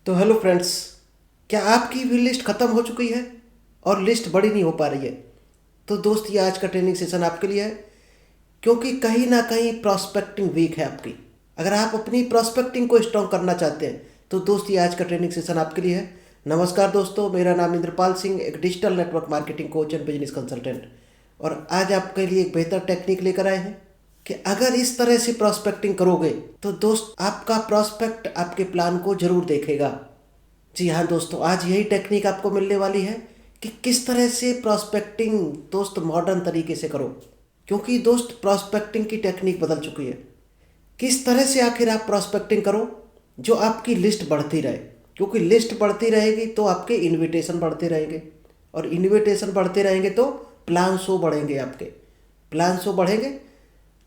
तो hello friends, क्या आपकी भी लिस्ट ख़त्म हो चुकी है और लिस्ट बड़ी नहीं हो पा रही है? तो दोस्त, ये आज का ट्रेनिंग सेशन आपके लिए है, क्योंकि कहीं ना कहीं प्रॉस्पेक्टिंग वीक है आपकी। अगर आप अपनी प्रॉस्पेक्टिंग को स्ट्रॉन्ग करना चाहते हैं तो दोस्त, ये आज का ट्रेनिंग सेशन आपके लिए है। नमस्कार दोस्तों, मेरा नाम इंद्रपाल सिंह, एक digital network marketing coach and business consultant. और आज आपके लिए एक बेहतर टेक्निक लेकर आए हैं कि अगर इस तरह से प्रॉस्पेक्टिंग करोगे तो दोस्त, आपका प्रॉस्पेक्ट आपके प्लान को जरूर देखेगा। जी हाँ दोस्तों, आज यही टेक्निक आपको मिलने वाली है कि किस तरह से प्रॉस्पेक्टिंग दोस्त मॉडर्न तरीके से करो, क्योंकि दोस्त प्रॉस्पेक्टिंग की टेक्निक बदल चुकी है। किस तरह से आखिर आप प्रॉस्पेक्टिंग करो जो आपकी लिस्ट बढ़ती रहे, क्योंकि लिस्ट बढ़ती रहेगी तो आपके इनविटेशन बढ़ते रहेंगे, और इनविटेशन बढ़ते रहेंगे तो प्लान शो बढ़ेंगे। आपके प्लान शो बढ़ेंगे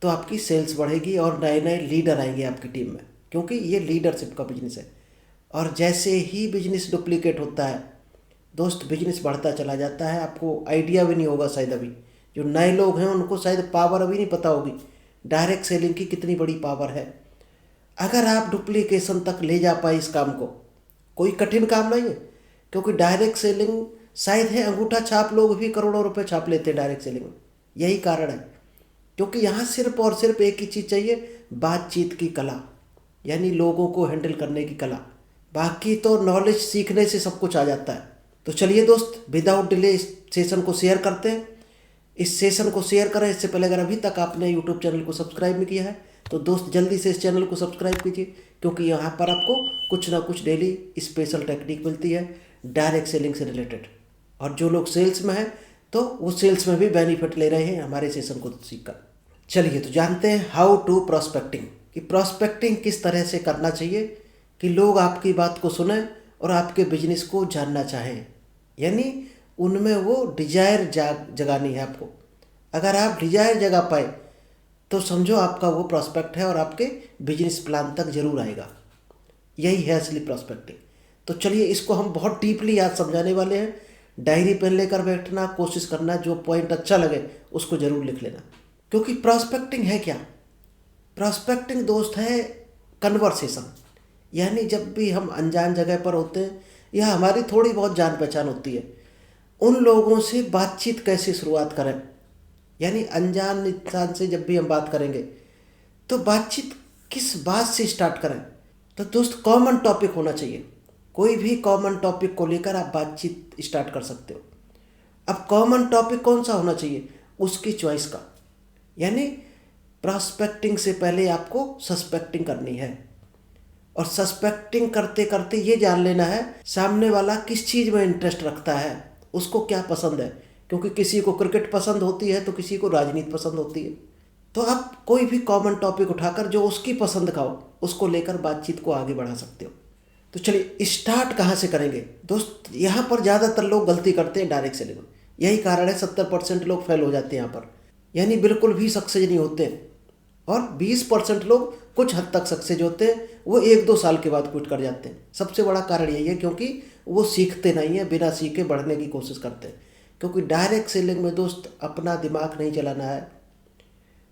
तो आपकी सेल्स बढ़ेगी और नए नए लीडर आएंगे आपकी टीम में, क्योंकि ये लीडरशिप का बिजनेस है। और जैसे ही बिजनेस डुप्लीकेट होता है दोस्त, बिजनेस बढ़ता चला जाता है। आपको आइडिया भी नहीं होगा शायद, अभी जो नए लोग हैं उनको शायद पावर अभी नहीं पता होगी डायरेक्ट सेलिंग की कितनी बड़ी पावर है। अगर आप डुप्लीकेशन तक ले जा पाए इस काम को, कोई कठिन काम नहीं है, क्योंकि डायरेक्ट सेलिंग शायद है अंगूठा छाप लोग भी करोड़ों रुपए छाप लेते हैं डायरेक्ट सेलिंग में। यही कारण है, क्योंकि यहाँ सिर्फ और सिर्फ एक ही चीज़ चाहिए, बातचीत की कला, यानी लोगों को हैंडल करने की कला। बाकी तो नॉलेज सीखने से सब कुछ आ जाता है। तो चलिए दोस्त, विदाउट डिले इस सेशन को शेयर करते हैं। इस सेशन को शेयर करें इससे पहले अगर अभी तक आपने यूट्यूब चैनल को सब्सक्राइब नहीं किया है तो दोस्त, जल्दी से इस चैनल को सब्सक्राइब कीजिए, क्योंकि यहाँ पर आपको कुछ ना कुछ डेली स्पेशल टेक्निक मिलती है डायरेक्ट सेलिंग से रिलेटेड। और जो लोग सेल्स में हैं तो वो सेल्स में भी बेनिफिट ले रहे हैं हमारे सेशन को सीखकर। चलिए तो जानते हैं हाउ टू प्रॉस्पेक्टिंग, कि प्रॉस्पेक्टिंग किस तरह से करना चाहिए कि लोग आपकी बात को सुने और आपके बिजनेस को जानना चाहें, यानी उनमें वो डिजायर जगानी है आपको। अगर आप डिजायर जगा पाए तो समझो आपका वो प्रॉस्पेक्ट है और आपके बिजनेस प्लान तक जरूर आएगा। यही है असली प्रॉस्पेक्टिंग। तो चलिए, इसको हम बहुत डीपली आज समझाने वाले हैं। डायरी पेन लेकर बैठना, कोशिश करना, जो पॉइंट अच्छा लगे उसको जरूर लिख लेना। क्योंकि प्रॉस्पेक्टिंग है क्या? प्रॉस्पेक्टिंग दोस्त है कन्वर्सेशन, यानी जब भी हम अनजान जगह पर होते हैं या हमारी थोड़ी बहुत जान पहचान होती है, उन लोगों से बातचीत कैसे शुरुआत करें। यानी अनजान इंसान से जब भी हम बात करेंगे तो बातचीत किस बात से स्टार्ट करें। तो दोस्त, कॉमन टॉपिक होना चाहिए। कोई भी कॉमन टॉपिक को लेकर आप बातचीत स्टार्ट कर सकते हो। अब कॉमन टॉपिक कौन सा होना चाहिए? उसकी चॉइस का। यानी प्रॉस्पेक्टिंग से पहले आपको सस्पेक्टिंग करनी है, और सस्पेक्टिंग करते करते ये जान लेना है सामने वाला किस चीज़ में इंटरेस्ट रखता है, उसको क्या पसंद है। क्योंकि किसी को क्रिकेट पसंद होती है तो किसी को राजनीति पसंद होती है। तो आप कोई भी कॉमन टॉपिक उठाकर जो उसकी पसंद का हो उसको लेकर बातचीत को आगे बढ़ा सकते हो। तो चलिए, स्टार्ट कहाँ से करेंगे दोस्त? यहाँ पर ज़्यादातर लोग गलती करते हैं डायरेक्ट सेलिंग में। यही कारण है 70% लोग फेल हो जाते हैं यहाँ पर, यानी बिल्कुल भी सक्सेस नहीं होते हैं। और 20% लोग कुछ हद तक सक्सेस होते हैं, वो 1-2 साल के बाद क्विट कर जाते हैं। सबसे बड़ा कारण यही है, क्योंकि वो सीखते नहीं हैं, बिना सीखे बढ़ने की कोशिश करते हैं। क्योंकि डायरेक्ट सेलिंग में दोस्त अपना दिमाग नहीं चलाना है।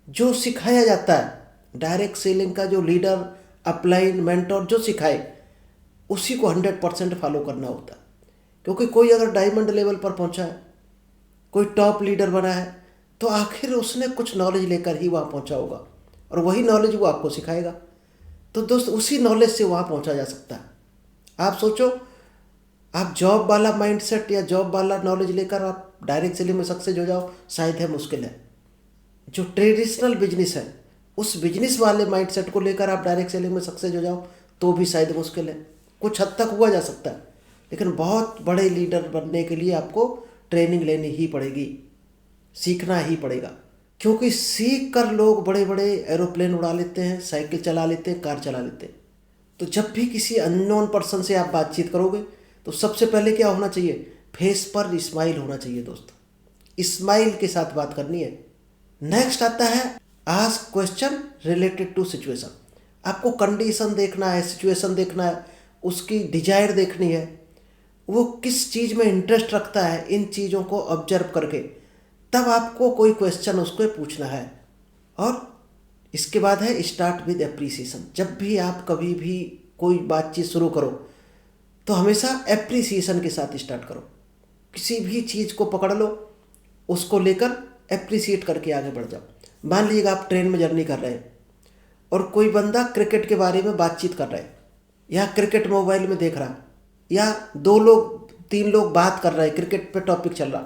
जो सिखाया जाता है डायरेक्ट सेलिंग का, जो लीडर, अपलाइन, मेंटोर जो सिखाए उसी को 100% फॉलो करना होता है। क्योंकि कोई अगर डायमंड लेवल पर पहुंचा है, कोई टॉप लीडर बना है, तो आखिर उसने कुछ नॉलेज लेकर ही वहाँ पहुंचा होगा, और वही नॉलेज वो आपको सिखाएगा। तो दोस्त, उसी नॉलेज से वहाँ पहुंचा जा सकता है। आप सोचो, आप जॉब वाला माइंडसेट या जॉब वाला नॉलेज लेकर आप डायरेक्ट सेलिंग में सक्सेस हो जाओ, शायद है मुश्किल है। जो ट्रेडिशनल बिजनेस है उस बिजनेस वाले माइंडसेट को लेकर आप डायरेक्ट सेलिंग में सक्सेस हो जाओ तो भी शायद मुश्किल है। कुछ हद तक हुआ जा सकता है, लेकिन बहुत बड़े लीडर बनने के लिए आपको ट्रेनिंग लेनी ही पड़ेगी, सीखना ही पड़ेगा। क्योंकि सीख कर लोग बड़े बड़े एरोप्लेन उड़ा लेते हैं, साइकिल चला लेते हैं, कार चला लेते हैं। तो जब भी किसी अननोन पर्सन से आप बातचीत करोगे तो सबसे पहले क्या होना चाहिए? फेस पर स्माइल होना चाहिए दोस्त। स्माइल के साथ बात करनी है। नेक्स्ट आता है ask question related to situation. आपको कंडीशन देखना है, सिचुएशन देखना है, उसकी डिजायर देखनी है, वो किस चीज़ में इंटरेस्ट रखता है। इन चीज़ों को ऑब्जर्व करके तब आपको कोई क्वेश्चन उसको पूछना है। और इसके बाद है स्टार्ट विद एप्रिसिएशन। जब भी आप कभी भी कोई बातचीत शुरू करो तो हमेशा एप्रिसिएशन के साथ स्टार्ट करो। किसी भी चीज़ को पकड़ लो, उसको लेकर एप्रिसिएट करके आगे बढ़ जाओ। मान लीजिएगा आप ट्रेन में जर्नी कर रहे हैं और कोई बंदा क्रिकेट के बारे में बातचीत कर रहा है, या क्रिकेट मोबाइल में देख रहा, या 2 लोग 3 लोग बात कर रहे हैं, क्रिकेट पे टॉपिक चल रहा,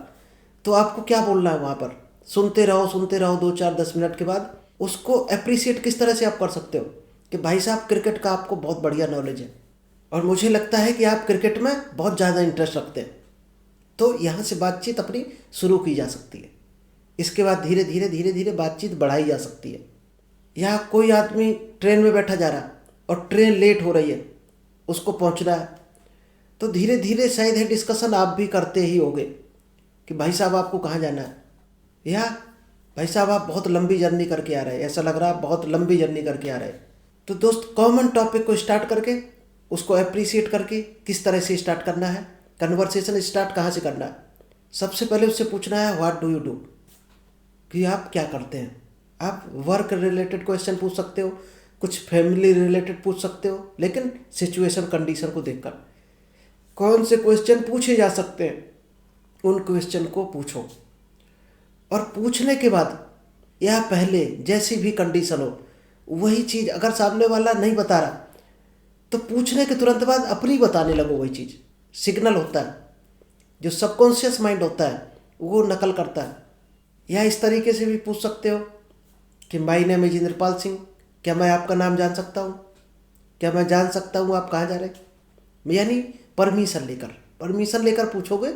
तो आपको क्या बोलना है वहाँ पर? सुनते रहो 2 4 10 मिनट के बाद उसको अप्रिशिएट किस तरह से आप कर सकते हो कि भाई साहब क्रिकेट का आपको बहुत बढ़िया नॉलेज है और मुझे लगता है कि आप क्रिकेट में बहुत ज़्यादा इंटरेस्ट रखते हैं। तो यहाँ से बातचीत अपनी शुरू की जा सकती है। इसके बाद धीरे धीरे बातचीत बढ़ाई जा सकती है। या कोई आदमी ट्रेन में बैठा जा रहा और ट्रेन लेट हो रही है, उसको पहुँचना है, तो धीरे धीरे शायद है डिस्कशन आप भी करते ही होगे कि भाई साहब आपको कहाँ जाना है, या भाई साहब आप बहुत लंबी जर्नी करके आ रहे हैं, ऐसा लग रहा है आप बहुत लंबी जर्नी करके आ रहे हैं। तो दोस्त कॉमन टॉपिक को स्टार्ट करके उसको अप्रिशिएट करके किस तरह से स्टार्ट करना है, कन्वर्सेशन स्टार्ट कहाँ से करना है। सबसे पहले उससे पूछना है व्हाट डू यू डू, कि आप क्या करते हैं। आप वर्क रिलेटेड क्वेश्चन पूछ सकते हो, कुछ फैमिली रिलेटेड पूछ सकते हो, लेकिन सिचुएशन कंडीशन को देखकर कौन से क्वेश्चन पूछे जा सकते हैं उन क्वेश्चन को पूछो। और पूछने के बाद या पहले जैसी भी कंडीशन हो वही चीज़ अगर सामने वाला नहीं बता रहा तो पूछने के तुरंत बाद अपनी बताने लगो। वही चीज़ सिग्नल होता है, जो सबकॉन्शियस माइंड होता है वो नकल करता है। या इस तरीके से भी पूछ सकते हो कि my name is Indrapal Singh, क्या मैं आपका नाम जान सकता हूँ, क्या मैं जान सकता हूँ आप कहाँ जा रहे हैं। यानी परमिशन लेकर पूछोगे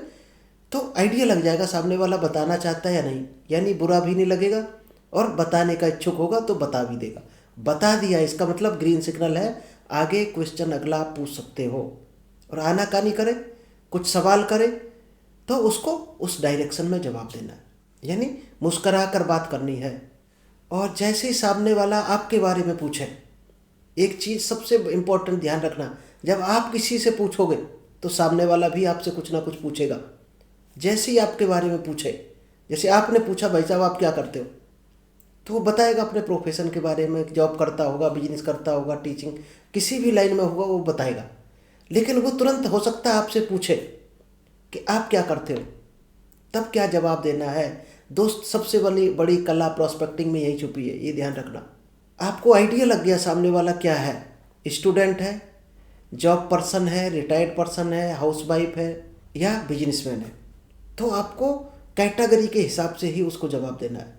तो आइडिया लग जाएगा सामने वाला बताना चाहता है या नहीं, यानी बुरा भी नहीं लगेगा और बताने का इच्छुक होगा तो बता भी देगा। बता दिया इसका मतलब ग्रीन सिग्नल है, आगे क्वेश्चन अगला आप पूछ सकते हो। और आनाकानी करे, कुछ सवाल करे तो उसको उस डायरेक्शन में जवाब देना है, यानी मुस्करा कर बात करनी है। और जैसे ही सामने वाला आपके बारे में पूछे, एक चीज़ सबसे इम्पोर्टेंट ध्यान रखना, जब आप किसी से पूछोगे तो सामने वाला भी आपसे कुछ ना कुछ पूछेगा। जैसे ही आपके बारे में पूछे, जैसे आपने पूछा भाई साहब आप क्या करते हो, तो वो बताएगा अपने प्रोफेशन के बारे में, जॉब करता होगा, बिजनेस करता होगा, टीचिंग किसी भी लाइन में होगा वो बताएगा। लेकिन वो तुरंत हो सकता है आपसे पूछे कि आप क्या करते हो, तब क्या जवाब देना है। दोस्त सबसे बड़ी कला प्रोस्पेक्टिंग में यही छुपी है, ये ध्यान रखना। आपको आइडिया लग गया सामने वाला क्या है, स्टूडेंट है, जॉब पर्सन है, रिटायर्ड पर्सन है, हाउसवाइफ है या बिजनेसमैन है, तो आपको कैटेगरी के हिसाब से ही उसको जवाब देना है,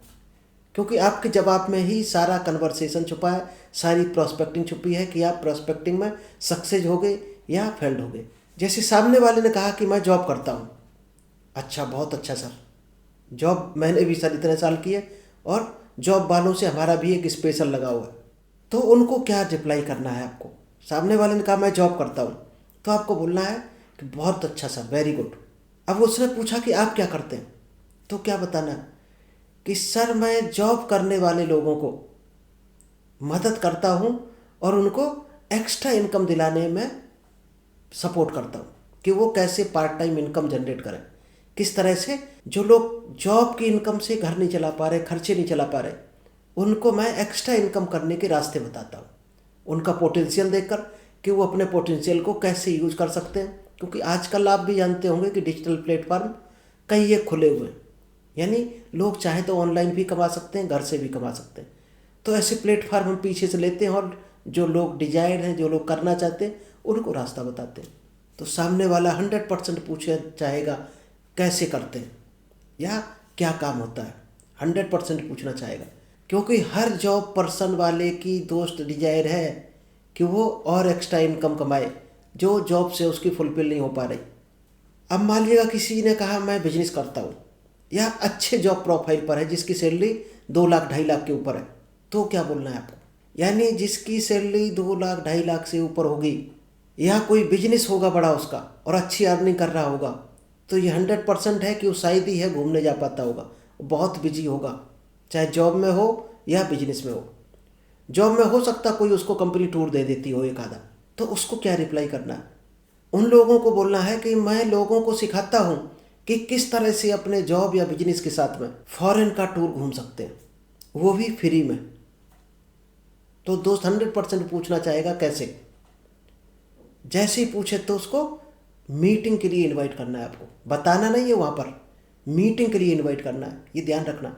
क्योंकि आपके जवाब में ही सारा कन्वर्सेशन छुपा है, सारी प्रोस्पेक्टिंग छुपी है कि आप प्रोस्पेक्टिंग में सक्सेस हो गए या फेल्ड हो गए। जैसे सामने वाले ने कहा कि मैं जॉब करता हूँ, अच्छा बहुत अच्छा सर, जॉब मैंने भी सर इतने साल की है और जॉब वालों से हमारा भी एक स्पेशल लगा हुआ है। तो उनको क्या रिप्लाई करना है आपको। सामने वाले ने कहा मैं जॉब करता हूँ, तो आपको बोलना है कि बहुत अच्छा सर, वेरी गुड। अब उसने पूछा कि आप क्या करते हैं, तो क्या बताना है कि सर मैं जॉब करने वाले लोगों को मदद करता हूँ और उनको एक्स्ट्रा इनकम दिलाने में सपोर्ट करता हूँ कि वो कैसे पार्ट टाइम इनकम जनरेट करें। किस तरह से जो लोग जॉब की इनकम से घर नहीं चला पा रहे, खर्चे नहीं चला पा रहे, उनको मैं एक्स्ट्रा इनकम करने के रास्ते बताता हूँ। उनका पोटेंशियल देखकर कि वो अपने पोटेंशियल को कैसे यूज कर सकते हैं, क्योंकि आजकल आप भी जानते होंगे कि डिजिटल प्लेटफॉर्म कई एक खुले हुए हैं, यानी लोग चाहे तो ऑनलाइन भी कमा सकते हैं, घर से भी कमा सकते हैं। तो ऐसे प्लेटफॉर्म हम पीछे से लेते हैं और जो लोग डिजायर्ड हैं, जो लोग करना चाहते हैं, उनको रास्ता बताते हैं। तो सामने वाला 100% पूछना चाहेगा कैसे करते हैं या क्या काम होता है, 100% पूछना चाहेगा, क्योंकि हर जॉब पर्सन वाले की दोस्त डिजायर है कि वो और एक्स्ट्रा इनकम कमाए जो जॉब से उसकी फुलफिल नहीं हो पा रही। अब मान लीजिएगा किसी ने कहा मैं बिजनेस करता हूँ या अच्छे जॉब प्रोफाइल पर है, जिसकी सैलरी 2 लाख 2.5 लाख के ऊपर है, तो क्या बोलना है आपको। यानी जिसकी सैलरी 2 लाख 2.5 लाख से ऊपर होगी या कोई बिजनेस होगा बड़ा उसका और अच्छी अर्निंग कर रहा होगा, तो ये 100% है कि वो शायद ही है घूमने जा पाता होगा, बहुत बिजी होगा, चाहे जॉब में हो या बिजनेस में हो। जॉब में हो सकता कोई उसको कंपनी टूर दे देती हो एक आधा, तो उसको क्या रिप्लाई करना है। उन लोगों को बोलना है कि मैं लोगों को सिखाता हूँ कि किस तरह से अपने जॉब या बिजनेस के साथ में फॉरेन का टूर घूम सकते हैं, वो भी फ्री में। तो दोस्त 100% पूछना चाहेगा कैसे। जैसे ही पूछे तो उसको मीटिंग के लिए इनवाइट करना है। आपको बताना नहीं है वहाँ पर, मीटिंग के लिए इनवाइट करना है, ये ध्यान रखना।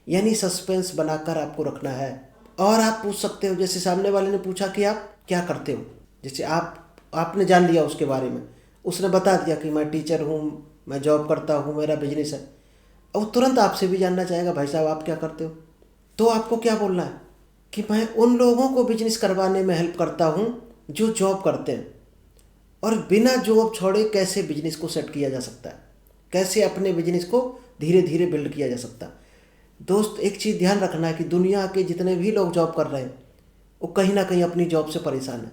यानी सस्पेंस बनाकर आपको रखना है। और आप पूछ सकते हो, जैसे सामने वाले ने पूछा कि आप क्या करते हो, जैसे आपने जान लिया उसके बारे में, उसने बता दिया कि मैं टीचर हूँ, मैं जॉब करता हूँ, मेरा बिजनेस है। और तुरंत आपसे भी जानना चाहेगा भाई साहब आप क्या करते हो। तो आपको क्या बोलना है कि मैं उन लोगों को बिजनेस करवाने में हेल्प करता हूँ जो जॉब करते हैं, और बिना जॉब छोड़े कैसे बिजनेस को सेट किया जा सकता है, कैसे अपने बिजनेस को धीरे धीरे बिल्ड किया जा सकता है। दोस्त एक चीज़ ध्यान रखना है कि दुनिया के जितने भी लोग जॉब कर रहे हैं वो कहीं ना कहीं अपनी जॉब से परेशान है।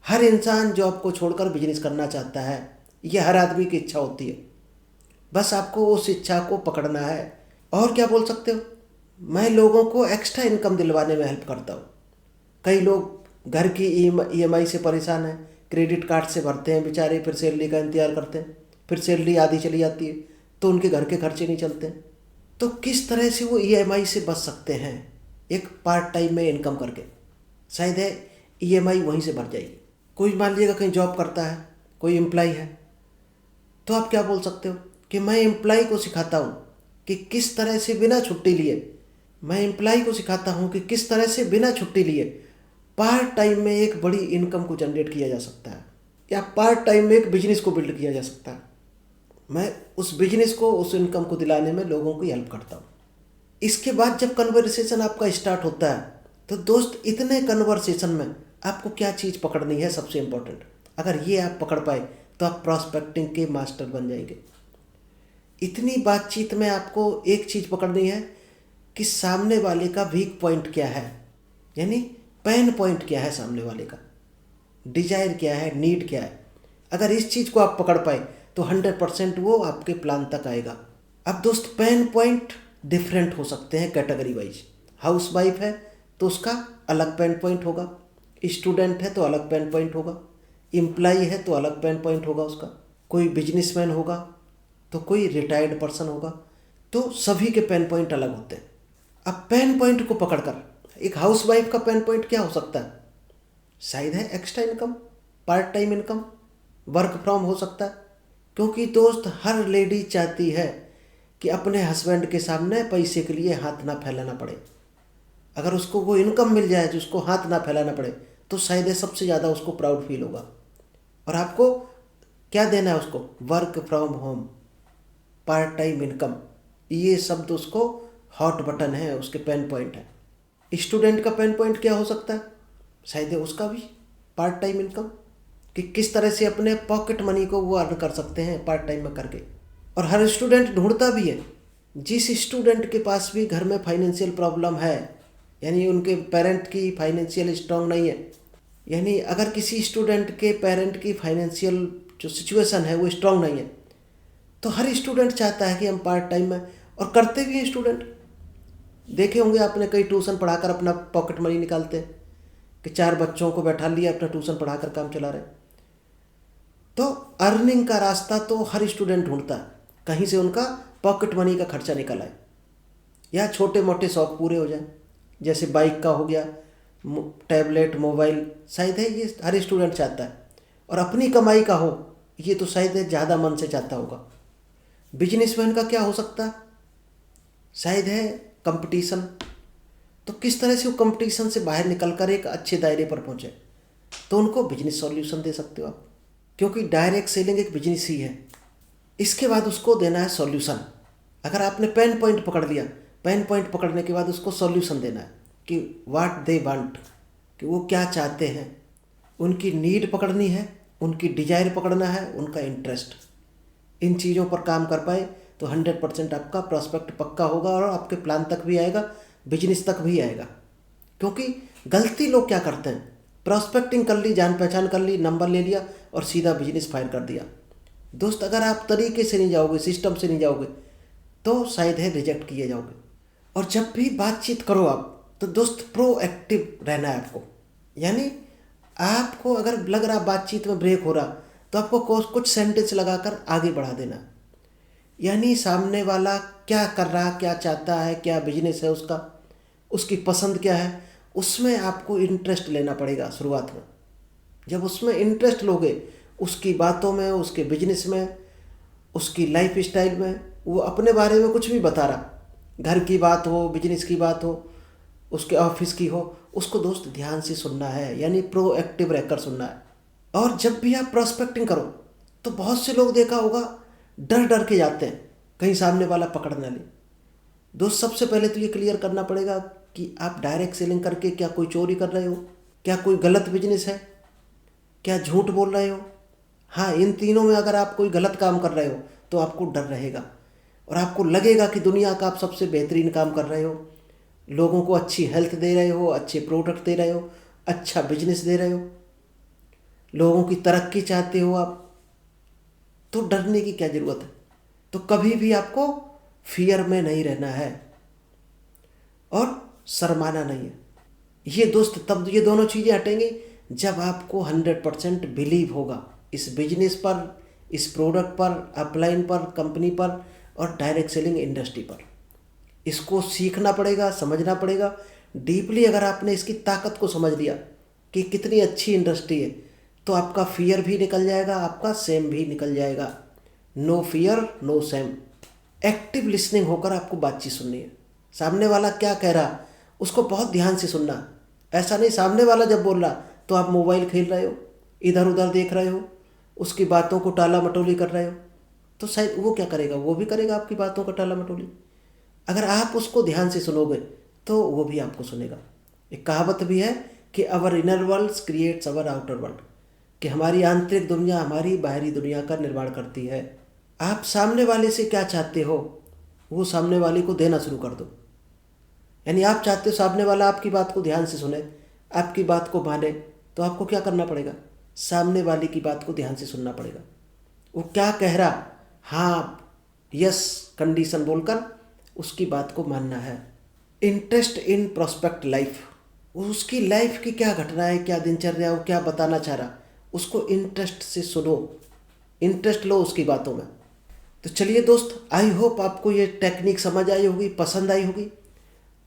हर इंसान जॉब को छोड़कर बिजनेस करना चाहता है, ये हर आदमी की इच्छा होती है। बस आपको उस इच्छा को पकड़ना है। और क्या बोल सकते हो, मैं लोगों को एक्स्ट्रा इनकम दिलवाने में हेल्प करता हूँ। कई लोग घर की ईएमआई से परेशान हैं, क्रेडिट कार्ड से भरते हैं बेचारे, फिर सैलरी का इंतजार करते हैं, फिर सैलरी आधी चली जाती है तो उनके घर के खर्चे नहीं चलते हैं। तो किस तरह से वो ईएमआई से बच सकते हैं, एक पार्ट टाइम में इनकम करके, शायद है ईएमआई वहीं से भर जाएगी। कोई मान लीजिएगा कहीं जॉब करता है, कोई एम्प्लॉय है, तो आप क्या बोल सकते हो कि मैं एम्प्लॉय को सिखाता हूँ कि किस तरह से बिना छुट्टी लिए, मैं एम्प्लॉय को सिखाता हूँ कि किस तरह से बिना छुट्टी लिए पार्ट टाइम में एक बड़ी इनकम को जनरेट किया जा सकता है, या पार्ट टाइम में एक बिजनेस को बिल्ड किया जा सकता है। मैं उस बिजनेस को, उस इनकम को दिलाने में लोगों की हेल्प करता हूँ। इसके बाद जब कन्वर्सेशन आपका स्टार्ट होता है तो दोस्त इतने कन्वर्सेशन में आपको क्या चीज़ पकड़नी है सबसे इम्पोर्टेंट, अगर ये आप पकड़ पाए तो आप प्रॉस्पेक्टिंग के मास्टर बन जाएंगे। इतनी बातचीत में आपको एक चीज़ पकड़नी है कि सामने वाले का वीक पॉइंट क्या है, यानी पेन पॉइंट क्या है, सामने वाले का डिजायर क्या है, नीड क्या है। अगर इस चीज़ को आप पकड़ पाए तो 100% वो आपके प्लान तक आएगा। अब दोस्त पेन पॉइंट डिफरेंट हो सकते हैं कैटेगरी वाइज। हाउस वाइफ है तो उसका अलग पेन पॉइंट होगा, स्टूडेंट है तो अलग पेन पॉइंट होगा, एम्प्लॉय है तो अलग पेन पॉइंट होगा उसका, कोई बिजनेसमैन होगा तो कोई रिटायर्ड पर्सन होगा, तो सभी के पेन पॉइंट अलग होते हैं। अब पेन पॉइंट को पकड़कर एक हाउस वाइफ का पेन पॉइंट क्या हो सकता है, शायद है extra income, part time income, work from हो सकता है। क्योंकि दोस्त हर लेडी चाहती है कि अपने हस्बैंड के सामने पैसे के लिए हाथ ना फैलाना पड़े। अगर उसको वो इनकम मिल जाए जिसको हाथ ना फैलाना पड़े तो शायद है सबसे ज़्यादा उसको प्राउड फील होगा। और आपको क्या देना है उसको, work from home, part time income, ये शब्द उसको हॉट बटन है, उसके पेन पॉइंट है। स्टूडेंट का पेन पॉइंट क्या हो सकता है, शायद है उसका भी पार्ट टाइम इनकम, कि किस तरह से अपने पॉकेट मनी को वो अर्न कर सकते हैं पार्ट टाइम में करके। और हर स्टूडेंट ढूंढता भी है, जिस स्टूडेंट के पास भी घर में फाइनेंशियल प्रॉब्लम है, यानी उनके पेरेंट की फाइनेंशियल स्ट्रांग नहीं है, यानी अगर किसी स्टूडेंट के पेरेंट की फाइनेंशियल जो सिचुएशन है वो स्ट्रांग नहीं है, तो हर स्टूडेंट चाहता है कि हम पार्ट टाइम में, और करते भी हैं स्टूडेंट। देखे होंगे आपने, कई ट्यूशन पढ़ाकर अपना पॉकेट मनी निकालते हैं कि 4 बच्चों को बैठा लिया, अपना ट्यूशन पढ़ाकर काम चला रहे। तो अर्निंग का रास्ता तो हर स्टूडेंट ढूंढता है, कहीं से उनका पॉकेट मनी का खर्चा निकल आए या छोटे मोटे शौक पूरे हो जाए, जैसे बाइक का हो गया, टैबलेट, मोबाइल, शायद है ये हर स्टूडेंट चाहता है। और अपनी कमाई का हो, ये तो शायद है ज़्यादा मन से चाहता होगा। बिजनेसमैन का क्या हो सकता है, शायद है कंपटीशन। तो किस तरह से वो कंपटीशन से बाहर निकलकर एक अच्छे दायरे पर पहुंचे, तो उनको बिजनेस सॉल्यूशन दे सकते हो आप, क्योंकि डायरेक्ट सेलिंग एक बिजनेस ही है। इसके बाद उसको देना है सॉल्यूशन। अगर आपने पेन पॉइंट पकड़ लिया, पेन पॉइंट पकड़ने के बाद उसको सॉल्यूशन देना है कि व्हाट दे वांट, कि वो क्या चाहते हैं, उनकी नीड पकड़नी है, उनकी डिजायर पकड़ना है, उनका इंटरेस्ट। इन चीज़ों पर काम कर पाए तो 100% आपका प्रॉस्पेक्ट पक्का होगा और आपके प्लान तक भी आएगा, बिजनेस तक भी आएगा। क्योंकि गलती लोग क्या करते हैं, प्रॉस्पेक्टिंग कर ली, जान पहचान कर ली, नंबर ले लिया और सीधा बिजनेस फायर कर दिया। दोस्त अगर आप तरीके से नहीं जाओगे, सिस्टम से नहीं जाओगे, तो शायद है रिजेक्ट किए जाओगे। और जब भी बातचीत करो आप, तो दोस्त प्रोएक्टिव रहना है आपको। यानी आपको अगर लग रहा बातचीत में ब्रेक हो रहा, तो आपको कुछ सेंटेंस लगाकर आगे बढ़ा देना। यानी सामने वाला क्या कर रहा, क्या चाहता है, क्या बिजनेस है उसका, उसकी पसंद क्या है, उसमें आपको इंटरेस्ट लेना पड़ेगा शुरुआत में। जब उसमें इंटरेस्ट लोगे, उसकी बातों में, उसके बिजनेस में, उसकी लाइफ स्टाइल में, वो अपने बारे में कुछ भी बता रहा, घर की बात हो, बिजनेस की बात हो, उसके ऑफिस की हो, उसको दोस्त ध्यान से सुनना है, यानी प्रोएक्टिव रहकर सुनना है। और जब भी आप प्रोस्पेक्टिंग करो तो बहुत से लोग देखा होगा डर डर के जाते हैं कहीं सामने वाला पकड़ ना ले। दोस्त सबसे पहले तो ये क्लियर करना पड़ेगा कि आप डायरेक्ट सेलिंग करके क्या कोई चोरी कर रहे हो, क्या कोई गलत बिजनेस है, क्या झूठ बोल रहे हो। हाँ, इन तीनों में अगर आप कोई गलत काम कर रहे हो तो आपको डर रहेगा और आपको लगेगा कि दुनिया का आप सबसे बेहतरीन काम कर रहे हो, लोगों को अच्छी हेल्थ दे रहे हो, अच्छे प्रोडक्ट दे रहे हो, अच्छा बिजनेस दे रहे हो, लोगों की तरक्की चाहते हो आप, तो डरने की क्या ज़रूरत है। तो कभी भी आपको फियर में नहीं रहना है और शर्माना नहीं है। ये दोस्त तब ये दोनों चीज़ें हटेंगी जब आपको 100% बिलीव होगा इस बिजनेस पर, इस प्रोडक्ट पर, अपलाइन पर, कंपनी पर और डायरेक्ट सेलिंग इंडस्ट्री पर। इसको सीखना पड़ेगा, समझना पड़ेगा डीपली। अगर आपने इसकी ताकत को समझ लिया कि कितनी अच्छी इंडस्ट्री है, तो आपका फियर भी निकल जाएगा, आपका सेम भी निकल जाएगा। No fear no shame. Active listening होकर आपको बातचीत सुननी है। सामने वाला क्या कह रहा उसको बहुत ध्यान से सुनना। ऐसा नहीं सामने वाला जब बोल रहा तो आप मोबाइल खेल रहे हो, इधर उधर देख रहे हो, उसकी बातों को टाला मटोली कर रहे हो, तो शायद वो क्या करेगा, वो भी करेगा आपकी बातों का टाला मटोली। अगर आप उसको ध्यान से सुनोगे तो वो भी आपको सुनेगा। एक कहावत भी है कि our inner world creates our outer world, कि हमारी आंतरिक दुनिया हमारी बाहरी दुनिया का निर्माण करती है। आप सामने वाले से क्या चाहते हो वो सामने वाले को देना शुरू कर दो। यानी आप चाहते हो सामने वाला आपकी बात को ध्यान से सुने, आपकी बात को माने, तो आपको क्या करना पड़ेगा, सामने वाले की बात को ध्यान से सुनना पड़ेगा। वो क्या कह रहा, हाँ यस कंडीशन बोलकर उसकी बात को मानना है। इंटरेस्ट इन प्रोस्पेक्ट लाइफ, उसकी लाइफ की क्या घटना है, क्या दिनचर्या है, वो क्या बताना चाह रहा, उसको इंटरेस्ट से सुनो, इंटरेस्ट लो उसकी बातों में। तो चलिए दोस्त, आई होप आपको ये टेक्निक समझ आई होगी, पसंद आई होगी।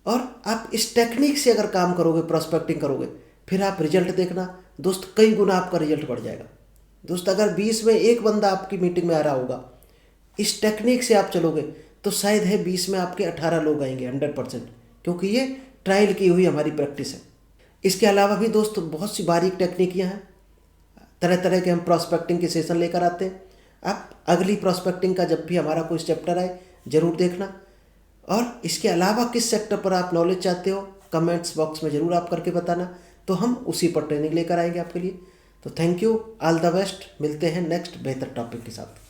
और आप इस टेक्निक से अगर काम करोगे, प्रोस्पेक्टिंग करोगे, फिर आप रिजल्ट देखना दोस्त, कई गुना आपका रिजल्ट बढ़ जाएगा। दोस्त अगर 20 में एक बंदा आपकी मीटिंग में आ रहा होगा, इस टेक्निक से आप चलोगे तो शायद है 20 में आपके 18 लोग आएंगे 100%, क्योंकि ये ट्रायल की हुई हमारी प्रैक्टिस है। इसके अलावा भी दोस्त बहुत सी बारीक टेक्निकियाँ हैं, तरह तरह के हम प्रॉस्पेक्टिंग के सेशन लेकर आते हैं। आप अगली प्रॉस्पेक्टिंग का जब भी हमारा कोई चैप्टर आए ज़रूर देखना। और इसके अलावा किस सेक्टर पर आप नॉलेज चाहते हो कमेंट्स बॉक्स में ज़रूर आप करके बताना, तो हम उसी पर ट्रेनिंग लेकर आएंगे आपके लिए। तो thank you, all the best, मिलते हैं नेक्स्ट बेहतर टॉपिक के साथ।